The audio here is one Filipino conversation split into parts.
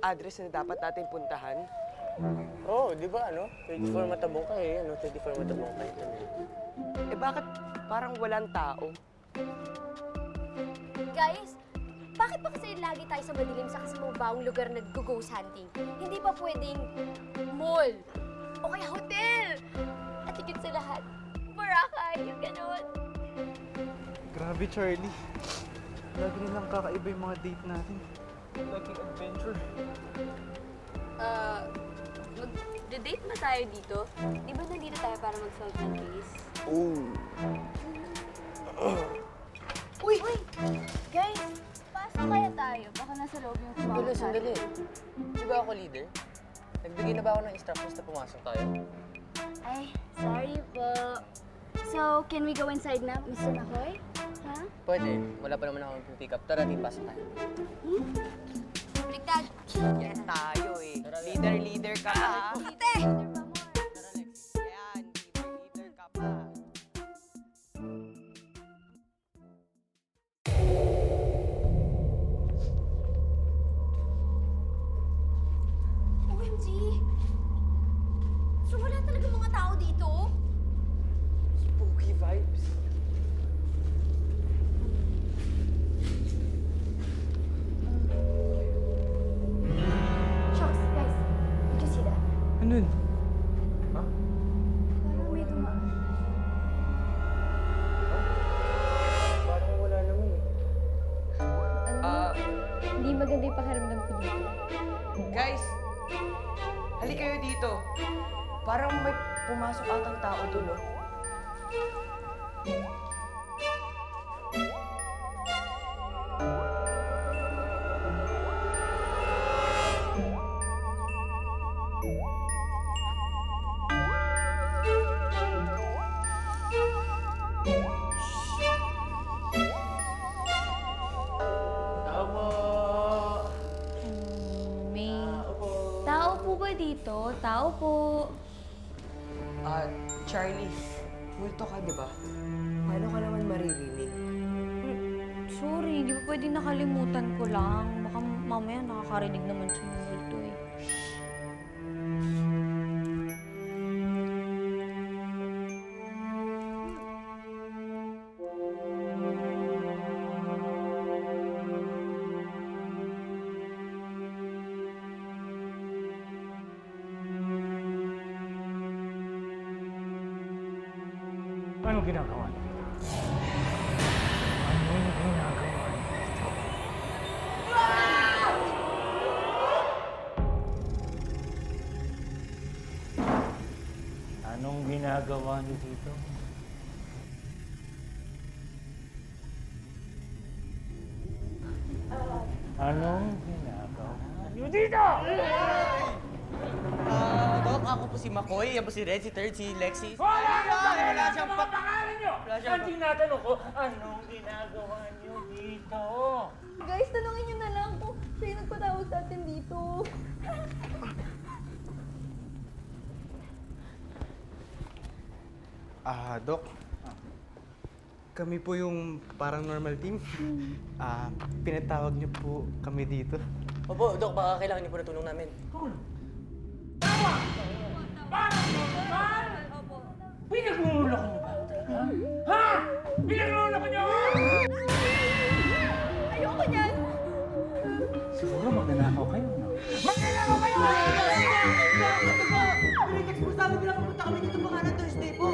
address na dapat natin puntahan? Oo, di ba 24 Matabungkay, 24 Matabungkay. Eh bakit parang walang tao? Guys, bakit ba kasi lagi tayo sa madilim sa kasamang lugar nag-ghost hunting? Hindi pa pwedeng mall o kaya hotel? At higit sa lahat, Boracay, yung ganon. Grabe, Charlie. Lagi nilang kakaiba yung mga date natin. Laging adventure. Mag-date na tayo dito? Di ba nandito tayo para mag-solve ng case? Uy! Guys, pasok kaya tayo. Baka nasa loob yung Sandali, sandali. Di ba ako leader? Nagbigay na ba ako ng instructions na pumasok tayo? Ay, sorry po. So, can we go inside na, Mr. Makoy? Ha? Pwede. Wala pa naman akong pick up. Tara, di pasok tayo. Baliktad! Yes, tayo eh. Leader ka pa. Ate! Tara, Lexi. Ayan, leader ka pa. OMG! So, wala talaga mga tao dito? Spooky vibes. Shucks, guys. Did you see that? Ano yun? Parang may dumaan. Parang wala naman eh. Hindi maganda yung pakiramdam ko dito. Guys, hali kayo dito. Parang may pumasok atang tao doon, no? May tao po ba dito? Tao po. Charlie, multo ka, di ba? Paano ka naman maririnig? Sorry, di ba pwedeng nakalimutan ko lang? Baka mamaya nakakarinig naman siya ng multo eh. Anong ginagawa niyo dito? Anong ginagawa niyo dito? Anong ginagawa niyo dito? Anong ginagawa niyo dito? Doc, ako po si McCoy. Yan po si Red, si Third, si Lexi. Wala siyang pangalan niyo! Wala siyang Ang tinatanong ko, anong ginagawa niyo dito? Guys, tanungin nyo na lang kung siya yung nagpatawag sa atin dito. Doc. Kami po yung parang normal team. Pinatawag niyo po kami dito. Opo, Doc, baka kailangan niyo po ng tulong namin. Pinagluloko niyo ba ako talaga? Ha? Pinagluloko niyo ako? Ayoko niyan! Siguro magnanakaw kayo, no? Magnanakaw kayo! Pinitext po sa amin bilang pumunta kami dito mga na Thursday po.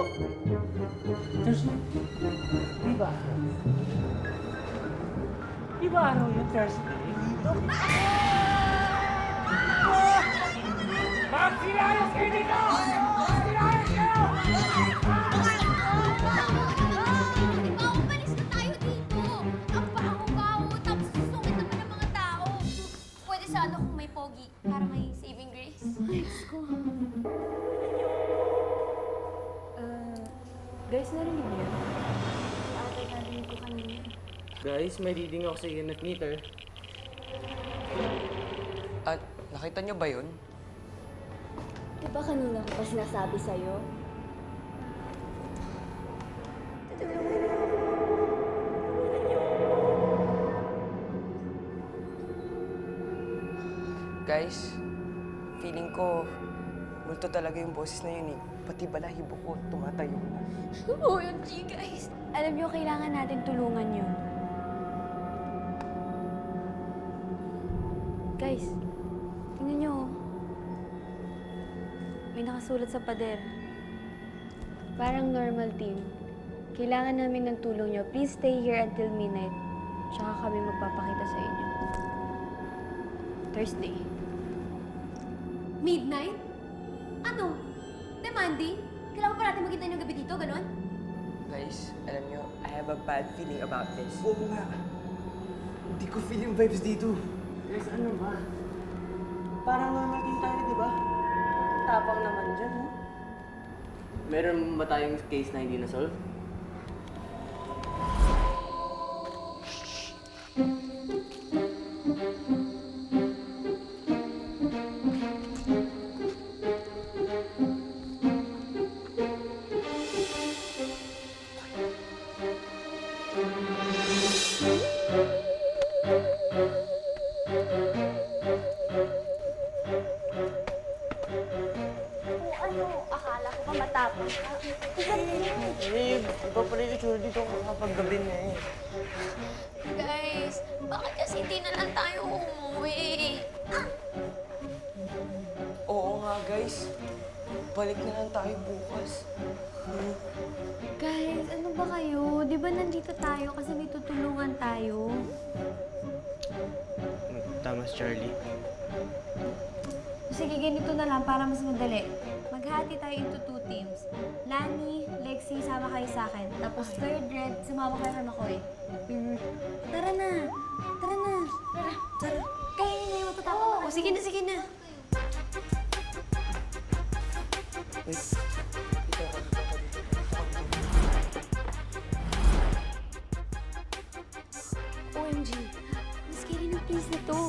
Thursday? Di ba? Di ba araw yung Thursday? Magsilayas kayo dito! Magsilayas kayo! Maupalis na tayo dito! Ang baho-baho, tapos susungit naman ng mga tao. Pwede sana kung may pogi para may saving grace. Let's go. Guys, narinig niyo? Ate, narinig ko kanina. Guys, may reading ako sa unit meter. At nakita niyo ba yun? Di ba kanina ko pa sinasabi sa'yo? Guys, feeling ko, multo talaga yung boses na yun eh. Pati balahibo ko, tumatayo na. OMG, guys! Alam niyo, kailangan natin tulungan yun. Guys, tingnan niyo. May nakasulat sa pader. Parang normal team. Kailangan namin ng tulong niyo. Please stay here until midnight. Tsaka kami magpapakita sa inyo. Thursday. Midnight? Ano? Demanding? Kailangan pa natin magkita ng gabi dito, ganon? Guys, alam nyo, I have a bad feeling about this. Oo nga. Hindi ko feel yung vibes dito. Guys, ano ba? Parang normal din tayo, di ba? Tapang naman dyan, no? Meron ba tayong case na hindi na-solve? Akala ko pa matapang ka. Eh, iba pala yung itsura dito kapag gabi na eh. Guys, bakit kasi hindi na lang tayo umuwi? Oo nga, guys. Balik na lang tayo bukas. Guys, ano ba kayo? Di ba nandito tayo kasi may tutulungan tayo? Tama si Charlie. Sige, ganito na lang para mas madali. Maghati tayo into 2 teams. Lani, Lexi, sama kayo sa akin. Tapos third red, sumama kayo kay Makoy. Tara na! Tara na! Tara! Kaya na yung matatapang ako. Sige na, sige na! Wait. Dito ako, dito ako, dito ako. OMG, mas scary ng place na to.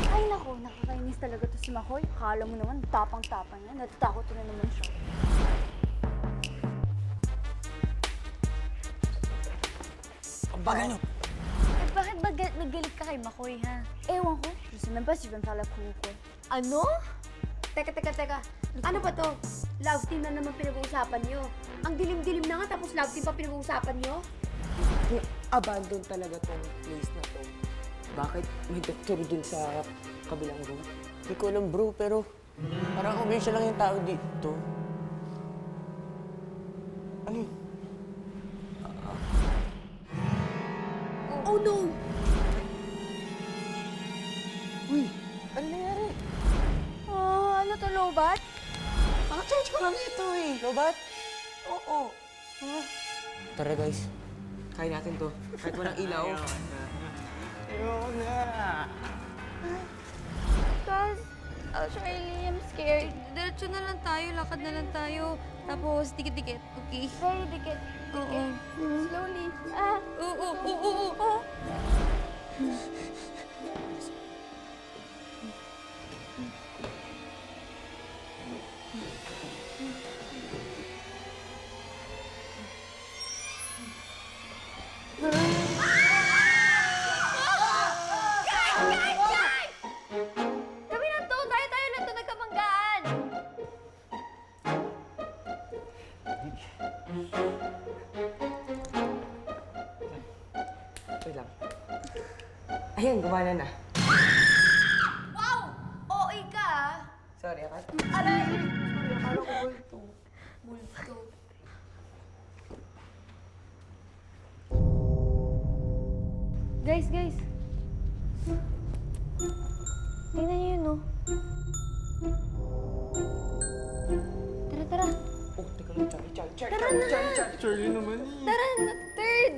Ay nako, nakakainis talaga to si Makoy. Akala mo naman, tapang-tapang niya. Natatakot na naman siya. Ang bagal nyo! Eh, bakit ba naggalit ka kay Makoy, ha? Ewan ko, je sais même pas si je vais me faire la cour ko. Ano? Teka. Ano ba to? Love team na naman pinag-uusapan nyo. Ang dilim-dilim na nga, tapos love team pa pinag-uusapan nyo? Abandon talaga tong place na to. Bakit may doktor dun sa kabilang room? Hindi ko alam bro, pero parang siya lang yung tao dito. Ano yun? Oh no! Uy! Ano nangyari? Ano to, lobat? Charge ko lang ito eh. Lobat? Oo. Tara guys. Kaya natin to. Kahit walang ilaw. Ayoko na. Guys, Charlie, I'm scared. Diretso na lang tayo, lakad na lang tayo. Tapos, dikit-dikit, okay? Very dikit. Oo. Slowly. Oo. Kami na to! Tayo na to nagkabanggaan! Wait lang. Ayun, gumana na. Wow! OA ka ah! Sorry, Akat. Aray! Sorry, akala ko multo. Multo. Guys. Tingnan niyo yun, oh. Tara. Oh, teka lang, Charlie. Tara na! Charlie naman eh. Tara na! Third!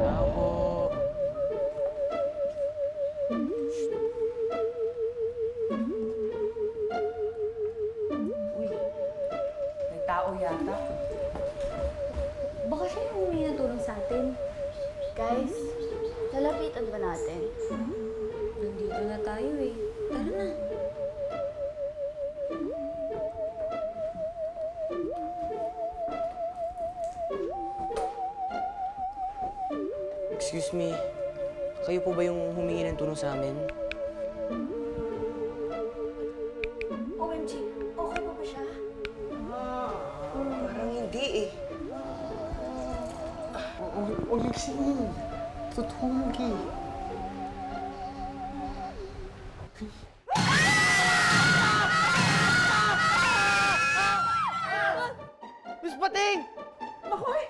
Ako. Uy, may tao yata. Baka siya yung humingi ng tulong sa atin. Guys, lalapitan ba natin? Nandito na tayo, eh. Tara na. Excuse me, kayo po ba yung humingi ng tulong sa amin? OMG, okay pa ba siya? Parang hindi eh. Lexie, tutulog eh. Miss Pating! Makoy!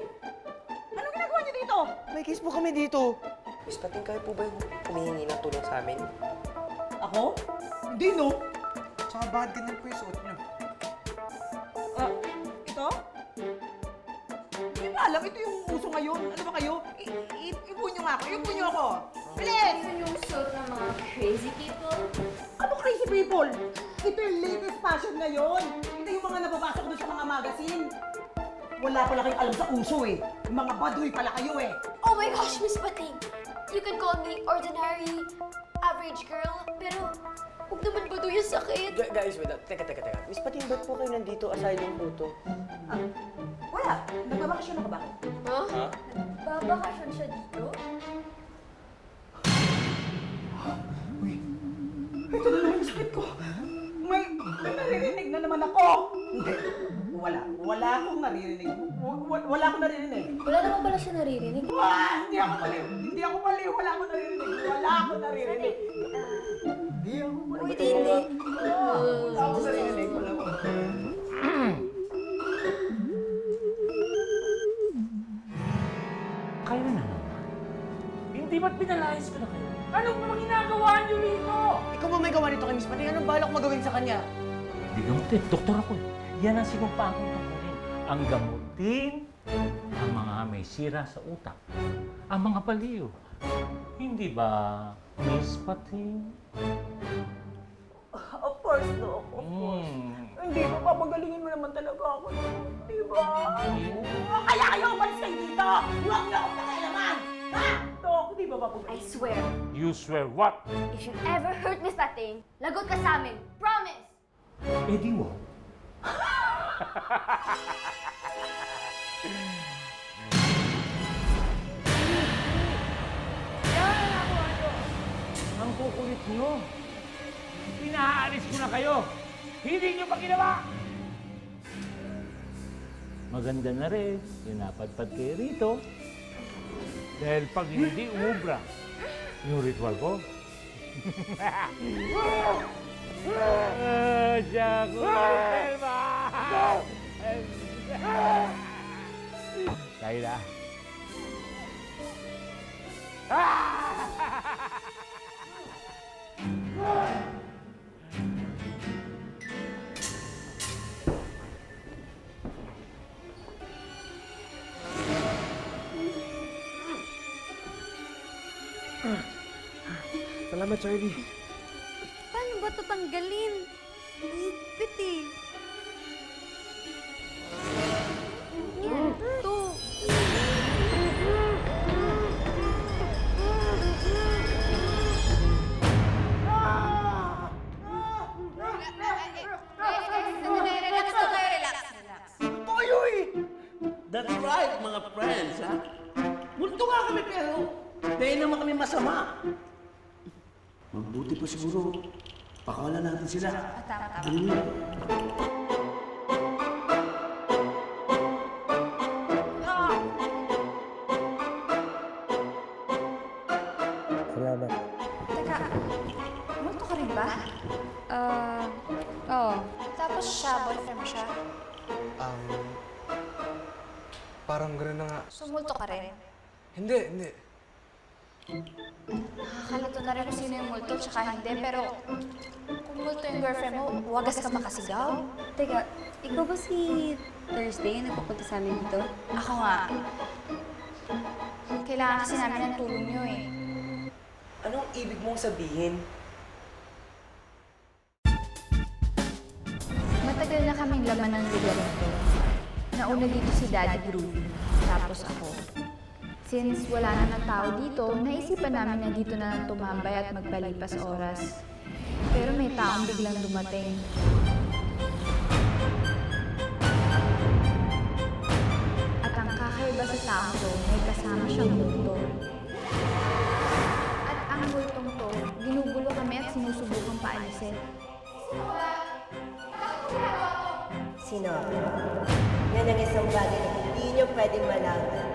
Anong ginagawa niyo dito? May case po kami dito. Miss Pating, kayo po ba yung humihingi ng tulong sa amin? Ako? Hindi, no? Tsaka bakit ganyan po yung suot niyo? Ito? Hindi ba alam, ito yung uso ngayon. Ano ba kayo? Ipo niyo nga ako. Ipo niyo ako. Bilis! Yun yung suit ng mga crazy people. Ano crazy people? Ito yung latest fashion ngayon. Ito yung mga nababasa ko doon sa mga magazine. Wala pala kayong alam sa uso eh. Mga baduy pala kayo eh. Oh my gosh, Miss Pating! You can call me ordinary, average girl, pero huwag naman ba yung sakit? Guys, wait. Teka. Miss Pating, ba't po kayo nandito asylum po to? Wala. Nagbabakasyon ako ba? Huh? Babakasyon siya dito? Ito na naman yung sakit ko. May naririnig na naman ako. Hindi. Wala akong naririnig. Wala akong naririnig. Wala naman pala siya naririnig. Hindi ako mali. Wala akong naririnig. Wala akong naririnig. Wait, hindi. Wala akong naririnig. Kayo na naman. Hindi ba't pinalayas ko na kayo? Anong mga ginagawa niyo rito? Ikaw ba may gawa nito kay Miss Pating? Anong balak mo gawin sa kanya? Hindi gamutin. Doktor ako eh. Yan ang sinumpaan kong gamutin. Ang gamutin, ang mga may sira sa utak, ang mga baliw. Hindi ba, Miss Pating? Of course, no. Of course. Hindi ba, papagalingin mo naman talaga ako. Di ba? Kaya kayo umalis kayo dito! Huwag niyo akong pakialaman! Ha? Dok, di ba I papagalingin? swear, You swear what? if you ever hurt Miss Pating, lagot ka sa amin. Promise! Eh di mo. Ang kukulit nyo. Pinaalis ko na kayo. Hindi nyo pa ginawa. Maganda na rin. Pinapadpad kayo rito. Dahil pag hindi umubra yung ritual ko. Jaco! Elma! Tayo na. Salamat, Charlie. Paano ba tatanggalin? Higpit eh. Ito. That's right, mga friends, ha? Multo nga kami pero dahil naman kami masama. Mabuti pa siguro, pakawalan natin sila. Tama. Salamat. Teka, multo ka rin ba? Oo. Tapos siya, boyfriend mo siya. Parang gano'n na nga. Sumulto ka rin. Hindi. Nakakalito na rin kung sino yung multo, tsaka hindi. Pero kung multo yung girlfriend mo, wagas ka makasigaw. Teka, ikaw ba si Thursday yung nagpupunta sa amin dito? Ako nga. Kailangan kasi namin ng tulong niyo eh. Anong ibig mong sabihin? Matagal na kaming laman ng lugar nito. Nauna dito si Daddy Groovy, tapos ako. Since wala na ng tao dito, naisipan namin na dito na lang tumambay at magpalipas oras. Pero may taong biglang dumating. At ang kakaiba sa taong to, may kasama siyang multo. ko itong to, ginugulo kami at sinusubukang paalisin. Sino ako? Yan ang isang bagay na hindi nyo pwedeng malaman.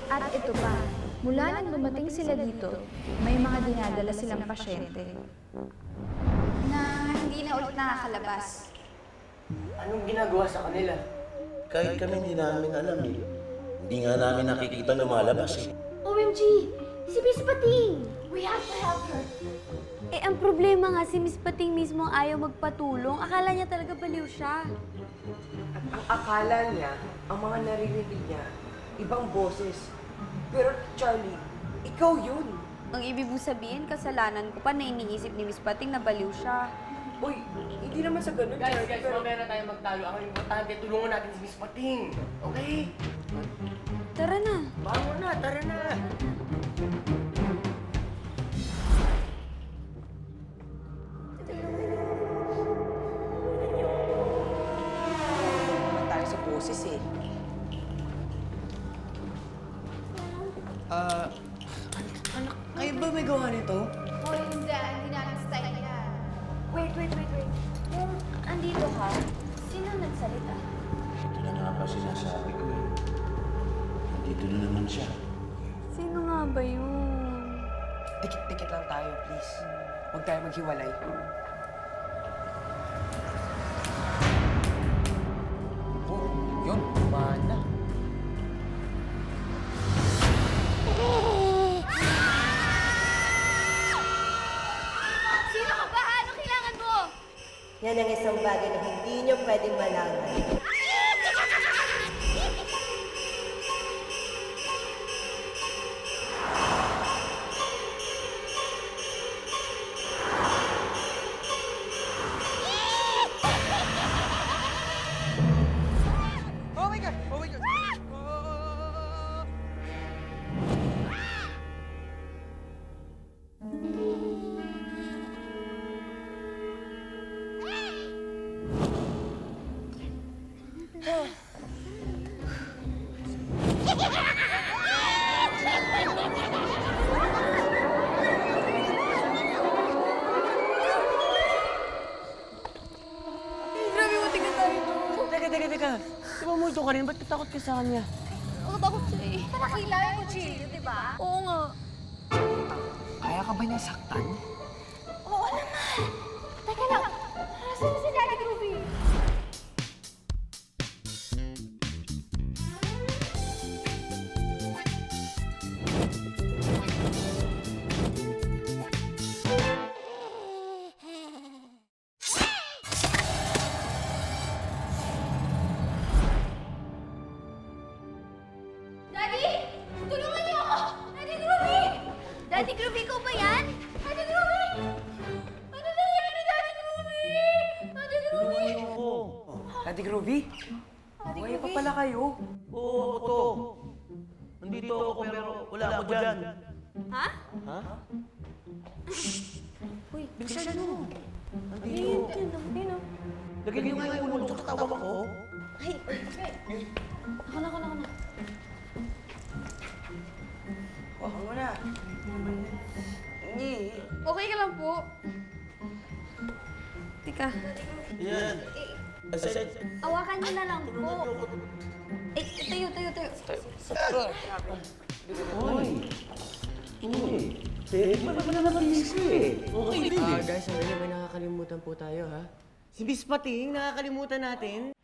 At ito pa, mula nang dumating sila dito, may mga dinadala silang pasyente na hindi na ulit nakakalabas. Anong ginagawa sa kanila? Kahit kami hindi namin alam eh. Hindi nga namin nakikita lumalabas eh. OMG! Si Miss Pating! We have to help her! Eh, ang problema nga, si Miss Pating mismo ang ayaw magpatulong. Akala niya talaga baliw siya. At ang akala niya, ang mga naririnig niya, ibang boses. Pero Charlie, ikaw yun. Ang ibig mong sabihin, kasalanan ko pa na iniisip ni Miss Pating na baliw siya. Uy, hindi naman sa ganun. Guys, mamaya na tayo magtalo. Ang importante, tulungan natin si Miss Pating. Okay? Tara na. Bangon na, tara na. Naman tayo sa boses eh. Anak, kayo ba may gawa nito? Hoy, hindi namin style yan. Wait. Kung andito ka, sino nagsalita? Ito na nga ba sinasabi ko eh. Nandito na naman siya. Sino nga ba yun? Dikit-dikit lang tayo, please. Huwag tayo maghiwalay. Oh, yun. Mana. Sino ka ba? Ano kailangan mo? Yan ang isang bagay na hindi nyo pwedeng malaman. Oh my God! Oh my God! Grabe mo, tingnan tayo. Teka. Di ba multo ka rin? Ba't natakot ka sa kanya? Takot siya eh. Nakakilala mo, Jill, di ba? Oo nga. Kaya ka ba niya saktan? Oo naman! Teka lang, nasan si Daddy Groovy? Daddy! Tulungan niyo ako! Daddy Groovy! Daddy Groovy, ikaw ba yan? Daddy Groovy! Ano nangyari, Daddy Groovy? Daddy Groovy! Daddy Groovy? Buhay pa pala kayo. Oo, ako to. Nandito ako pero wala ako dyan. Ha? Ha? Uy, Bilisan mo. Nandito. Sino? Lagyan niyo nga yung ulo sa katawan ko. Ay, ako na. Oh, wala. Hindi. Okay ka lang po. Tika. Yan. Asan? Awakan niyo na lang po. Eh, tayo. Uy. Pwede pa naman naman eh. Okay din eh. Guys, may nakakalimutan po tayo, ha? Si Miss Pating, nakakalimutan natin.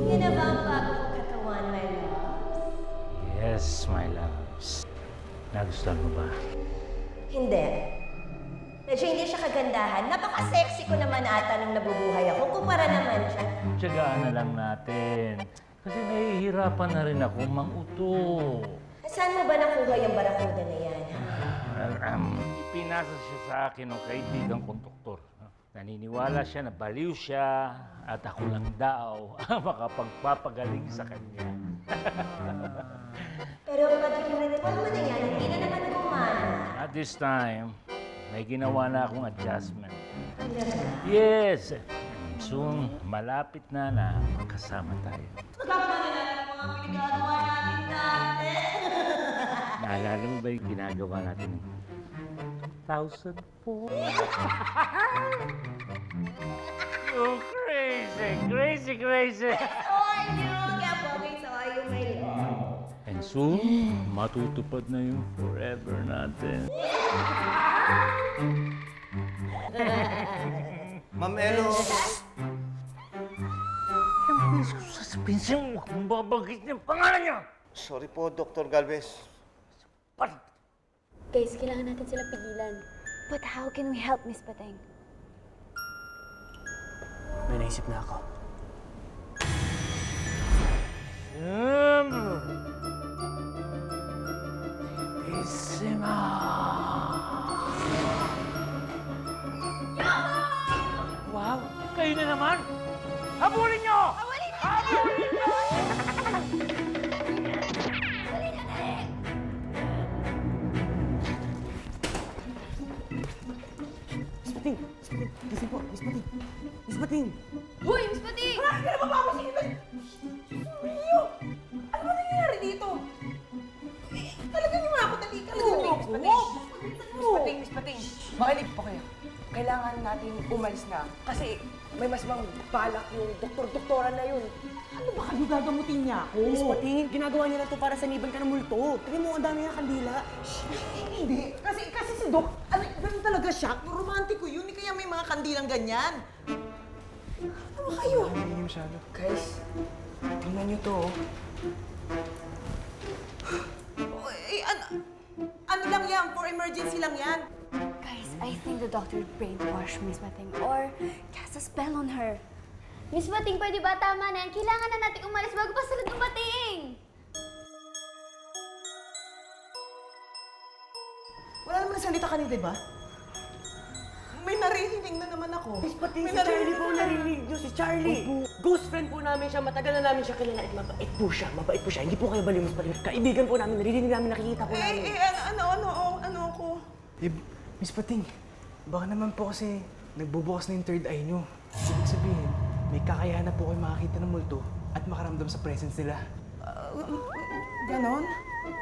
Yan na ba ang bago kong katawan, my loves? Yes, my loves. Nagustuhan mo ba? Hindi. Medyo hindi siya kagandahan. Napaka-sexy ko naman ata nung nabubuhay ako. Kumpara naman siya. Tiyagaan na lang natin. Kasi nahihirapan na rin ako manguto. Saan mo ba nakuha yung barakuda na yan? Ipinasa siya sa akin ng kaibigang kong doktor. Naniniwala siya na baliw siya at ako lang daw ang makapagpapagaling sa kanya. Pero pag yung ritual mo na yan, hindi na naman gumana. At this time, may ginawa na akong adjustment. Hanggang na. Yes! Soon, malapit na magkasama tayo. Naalala mo ba yung ginagawa natin? 1,000 po. You're crazy, crazy, crazy. Saw you! Kaya pogi saw you, my lord. And soon, matutupad na yung forever natin. Ma'am Elo. Sa pinsang, huwag mong babagit yung pangalan niya! Sorry po, Dr. Galvez. Guys, kailangan natin sila pigilan. But how can we help, Miss Pateng? May naisip na ako. Bellissima! Wow! Kayo na naman! Habulin niyo! Habulin niyo! Miss Pating! Gising po! Miss Pating! Miss Pating! Uy, Miss Pating! Marami ka na ba ba ako sinipin? Rio! Ano ba nangyayari dito? Talagang yung ako talika lang ako. Miss Pating! Makinig po kayo. Kailangan natin umalis na kasi may mas balak yung doktor-doktora na yun. Ano ba kayo gagamutin niya ako? Miss Pating, ginagawa niya na to para saniban ka ng multo. Tignan mo, ang dami ng kandila. Hindi. Kasi si Doc, ano, ganun talaga siya. Romantiko yun. Hindi kaya may mga kandilang ganyan. Ano ba kayo? Hindi masyado. Guys, tingnan niyo to. Eh, ano lang yan? For emergency lang yan. Guys, I think the doctor brainwashed Miss Pateng or cast a spell on her. Miss Pating, pwede ba? Tama na yan. Kailangan na natin umalis bago pa sila dumating. Wala naman salita ka ni, di ba? May naririnig na naman ako. Miss Pating, May si Charlie po na. narinig niyo, si Charlie. Ghost friend po namin siya, matagal na namin siya kilala at mabait po siya, mabait po siya. Hindi po kayo baliw, Miss Pating. Kaibigan po namin, narinig namin, nakikita po namin. Ano ako? Eh, Miss Pating, baka naman po kasi nagbubukas na yung third eye nyo. Ibig sabihin, may kakayahan na po kayo makakita ng multo at makaramdam sa presence nila. Ganon?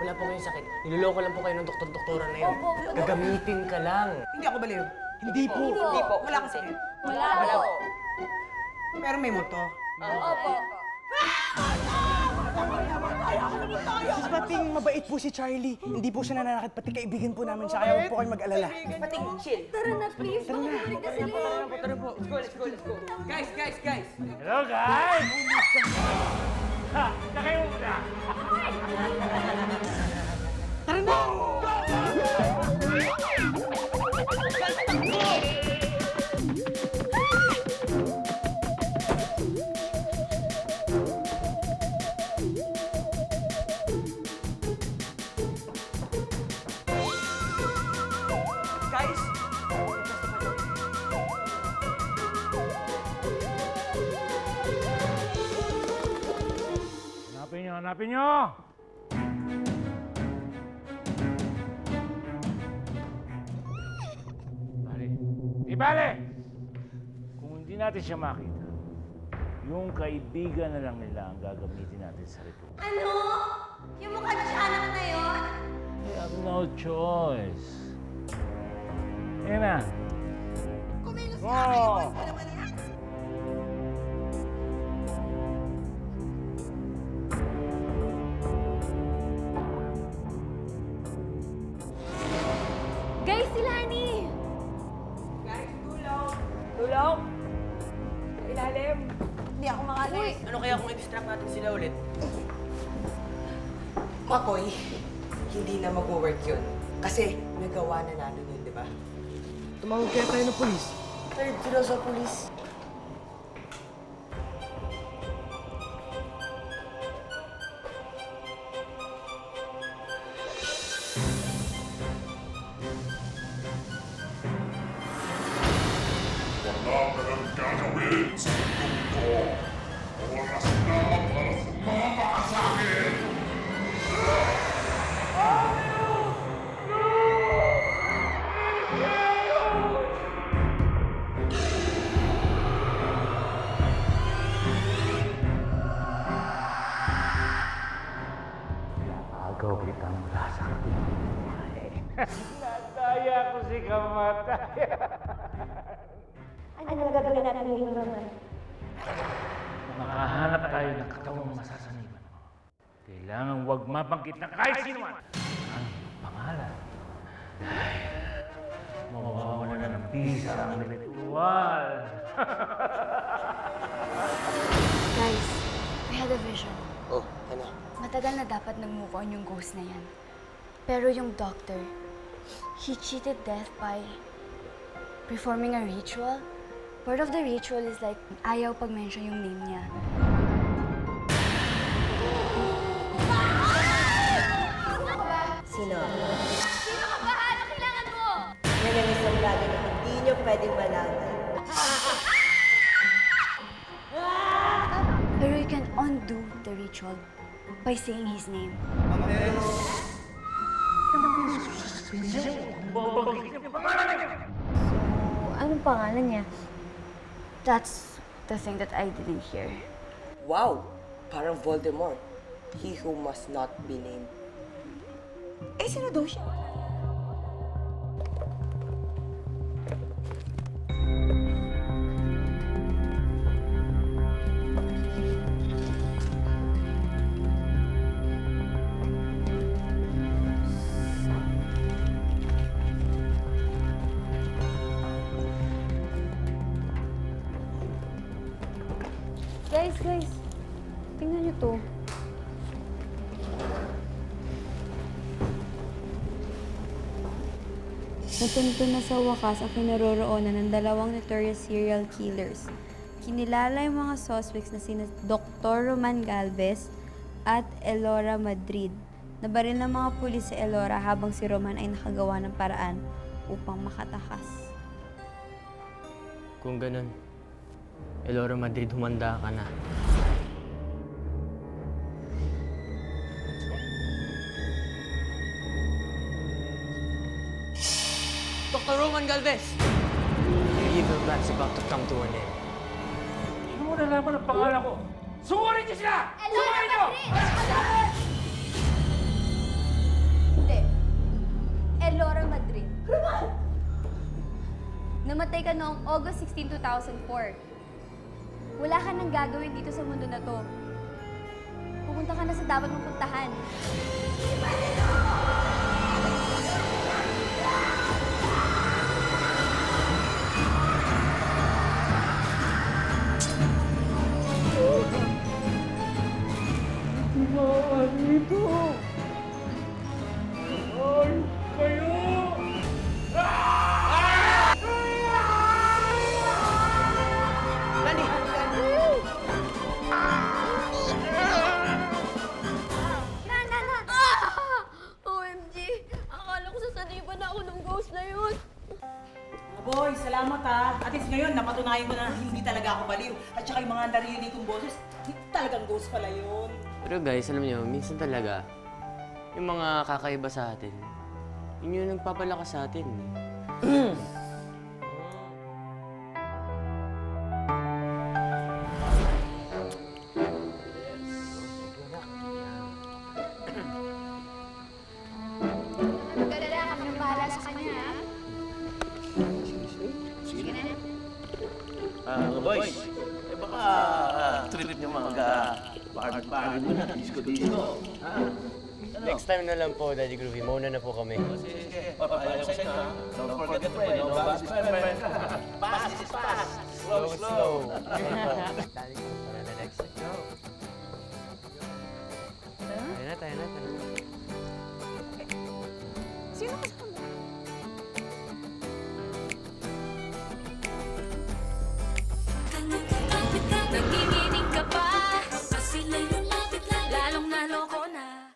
Wala po kayong sakit. Niloloko lang po kayo ng doktor-doktora na yun. Gagamitin ka lang. Hindi ako baliw. Hindi po! Hindi po. Wala kasi. Wala po. Pero may multo. Opo. Miss Pating, mabait po si Charlie. Hindi po siya nananakit, pati kaibigan po namin siya. Kaya huwag po kayo mag-alala. Pating, chill. Tara na, please. Makabalik na sila. Tara po. Let's go. Guys. Hello, guys! Ha! Sakay mo muna! Tara na! Guys! Hanapin nyo! Bale. Di bale! Kung hindi natin siya makita, yung kaibigan na lang nila ang gagamitin natin sa ritual. Ano? Yung mukha niya sa anak na yun? We have no choice. Yan na. Kumilos Go! ka akin. Iwas mo naman yan. Guys, si Lani! Guys, tulong. Tulong! Ilalim! Hindi ako makalis. Ano kaya kung i-distract natin sila ulit? Makoy, hindi na mag-work yun. Kasi nagawa na natin yun, di ba? Tumawag kaya tayo ng polis. Third sila sa pulis. Wala ka nang gagawin sa mundong to. Oras na para sumama ka sa akin! Agaw kita mula sa kapitbahay. Nadaya ko si Kamatay. Ano gagawin natin ngayon, Roman? Makahanap tayo ng katawang masasaniban mo. Kailangan huwag mabanggit na kahit sino man ang pangalan. Dahil mawawala na ng bisa ang ritual. Guys, we had a vision. Oh, ano? Matagal na dapat nag-move on yung ghost na yan. Pero yung doctor, he cheated death by performing a ritual. Part of the ritual is like, ayaw pag-mention yung name niya. Sino? Sino ka ba? Ano kailangan mo? Yan ang isang bagay na hindi nyo pwedeng malaman. Pero you can undo the ritual by saying his name. Anong pangalan niya? That's the thing that I didn't hear. Wow! Parang Voldemort. He who must not be named. Eh, sino daw siya? Guys, tingnan niyo to. Natunto na sa wakas ang kinaroroonan ng dalawang notorious serial killers. Kinilala yung mga suspects na sina Dr. Roman Galvez at Elora Madrid. Nabaril ng mga pulis sa Elora habang si Roman ay nakagawa ng paraan upang makatakas. Kung ganun, Elora Madrid, humanda ka na. Dr. Roman Galvez! Your evil plan's about to come to an end. Hindi mo nalaman ang pangalan ko. Suwarin niyo sila! Suwarin niyo! Hindi. Elora Madrid. Roman! Namatay ka noong August 16, 2004. Wala ka nang gagawin dito sa mundo na to. Pupunta ka na sa dapat mong puntahan. Dito! Ay, kayo! OMG! Akala ko sasaniban na ako ng ghost na yun. Boy, salamat ha. At least ngayon, napatunayan ko na hindi talaga ako baliw. At saka yung mga naririnig kong boses, talagang ghost pala yun. Pero guys, alam niyo, minsan talaga, yung mga kakaiba sa atin, yun yung nagpapalakas sa atin. Magdadala kami ng bahala sa kanya, ha? Sige na. Mga boys, eh baka trip niyo party mo na, disco. Next time na lang po, Daddy Groovy. Mauna na po kami. Sige, papayag ko sa inyo. Don't forget to pray, no bags is friend. Pass is pass. Slow. Tayo na next. Tayo na.